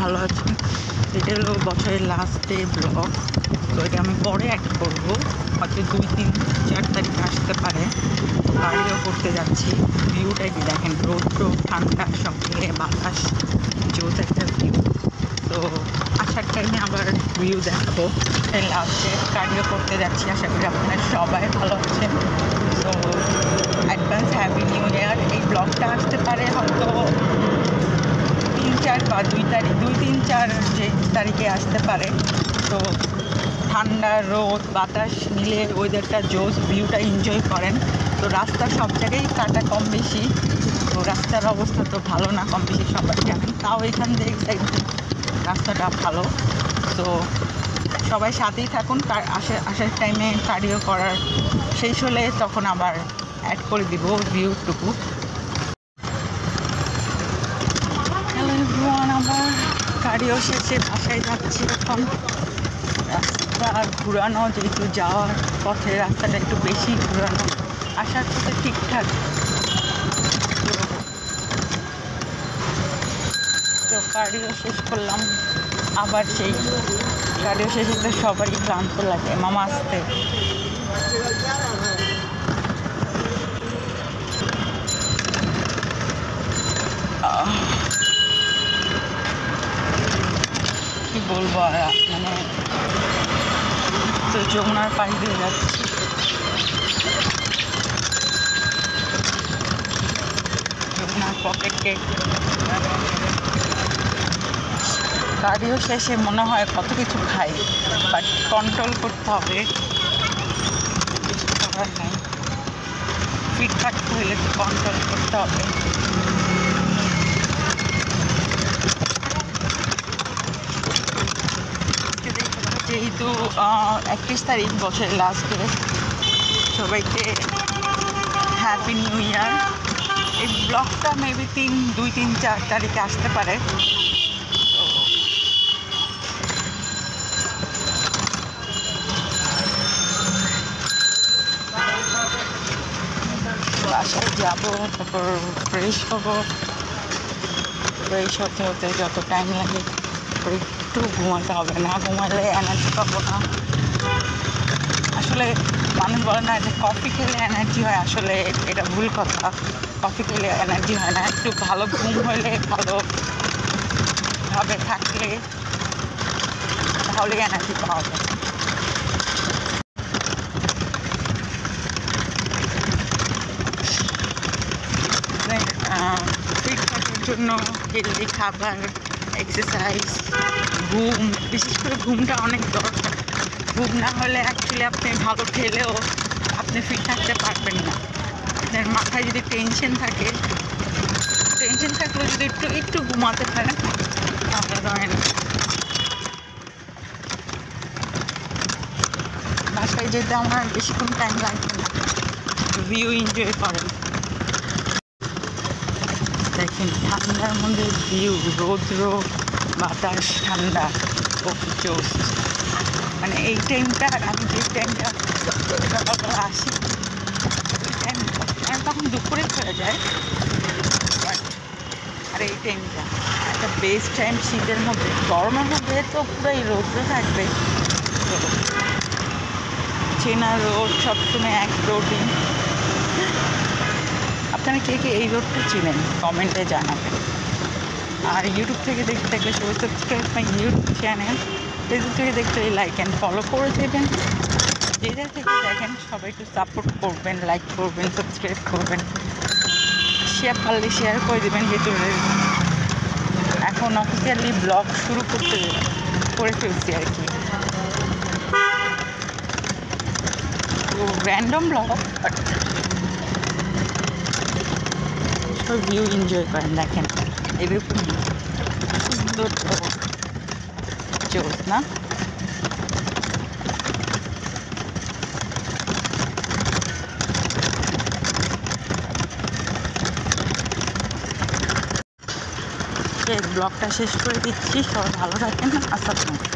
ভালো আছেন। এটা হলো বছরের লাস্ট ডে ব্লগ। তো এটা আমি পরে অ্যাড করবো, হয়তো 2-3-4 তারিখ আসতে পারে। তো গাড়িও করতে যাচ্ছি। ভিউটা কি দেখেন, রৌদ্র ঠান্ডা সব মিলে বাতাস, জোস একটা ভিউ। তো আসার টাইমে আবার ভিউ দেখাবো। লাস্টে গাড়িও করতে যাচ্ছি, আশা করি আপনারা সবাই ভালো আছেন। তো অ্যাডভান্স হ্যাপি নিউ ইয়ার। এই ব্লগটা আসতে পারে হয়তো 3-4 বা 2-3-4 যে তারিখে আসতে পারে। তো ঠান্ডা রোদ বাতাস মিলে ওয়েদারটা জোস, ভিউটা এনজয় করেন। তো রাস্তা সব জায়গায় কাটা কম বেশি, তো রাস্তার অবস্থা তো ভালো না, কম বেশি সবাই জানেন। তাও এখান থেকে রাস্তাটা ভালো। তো সবাই সাথেই থাকুন। আসার টাইমে কার্ডিও করার শেষ হলে তখন আবার অ্যাড করে দিব ভিউটুকু। হ্যালো এভরিওয়ান, আবার কার্ডিও শেষে বাসায় যাচ্ছি। এখন রাস্তা ঘুরানো, যেহেতু যাওয়ার পথে রাস্তাটা একটু বেশি ঘুরানো, আসার পথে ঠিকঠাক। তো কার্ডিও শেষ করলাম, আবার সেই কার্ডিও শেষ হতে সবারই ক্লান্ত লাগে মামা আসতে। কি বলবো আর, মানে তো যমুনার পাশ দিয়ে যাচ্ছি। যমুনার পকেটে কার্ডিও শেষে মনে হয় কত কিছু খাই, বাট কন্ট্রোল করতে হবে, কিছু করার নেই। ফিট থাকতে হলে তো কন্ট্রোল করতে হবে। যেহেতু 31 তারিখ বছরের লাস্ট ডে, সবাইকে হ্যাপি নিউ ইয়ার। এই ব্লগটা মেবি 2-3-4 তারিখে আসতে পারে। তো বাসায় যাবো, তারপর ফ্রেশ হবো। ফ্রেশ হতে হতে যত টাইম লাগে একটু ঘুমাতে হবে, না ঘুমালে এনার্জি পাবো না। আসলে মানুষ বলে না যে কফি খেলে এনার্জি হয়, আসলে এটা ভুল কথা। কফি খেলে এনার্জি হয় না, একটু ভালো ঘুম হলে, ভালোভাবে থাকলে তাহলে এনার্জি পাওয়া যায়। ফিট থাকার জন্য হেলদি খাবার, এক্সারসাইজ, ঘুম, বিশেষ করে ঘুমটা অনেক দরকার। ঘুম না হলে অ্যাকচুয়ালি আপনি ভালো খেলেও আপনি ফিট থাকতে পারবেন না। আপনার মাথায় যদি টেনশন থাকলেও যদি একটু ঘুমাতে পারেন তাহলে ধরেন বাসায় যেতে আমার বেশিক্ষণ টাইম লাগবে না, ভিউ এনজয় করেন। দেখেন ঠান্ডার মধ্যে ভিউ, রৌদ্র বাতাস ঠান্ডা, ও জোস। মানে এই টাইমটা, আমি যে টাইমটা সকালবেলা আসি ওই টাইম মানে তখন দুপুরে চলে যায়, আর এই টাইমটা একটা বেস্ট টাইম শীতের মধ্যে। গরমের মধ্যে তো পুরাই রৌদ্র থাকবে, তো চেনা রোদ সবসময় এক রোডই। আপনারা কে কে এই রোডটা চিনেন কমেন্টে জানাবেন। আর ইউটিউব থেকে দেখতে থাকলে সবাই subscribe my YouTube channel. Facebook থেকে দেখতে লাইক অ্যান্ড ফলো করে দেবেন। যেটা থেকে দেখেন সবাই একটু সাপোর্ট করবেন, লাইক করবেন, সাবস্ক্রাইব করবেন, শেয়ার পারলে শেয়ার করে দেবেন। যেহেতু এখন অফিসিয়ালি ব্লগ শুরু করে ফেলছি আর কি, তো র্যান্ডম ব্লগ, বাট সব ভিউ এনজয় করেন। দেখেন এরকম সুন্দর জোস না। ব্লগটা শেষ করে দিচ্ছি, সবাই ভালো থাকেন, আসসালামু আলাইকুম।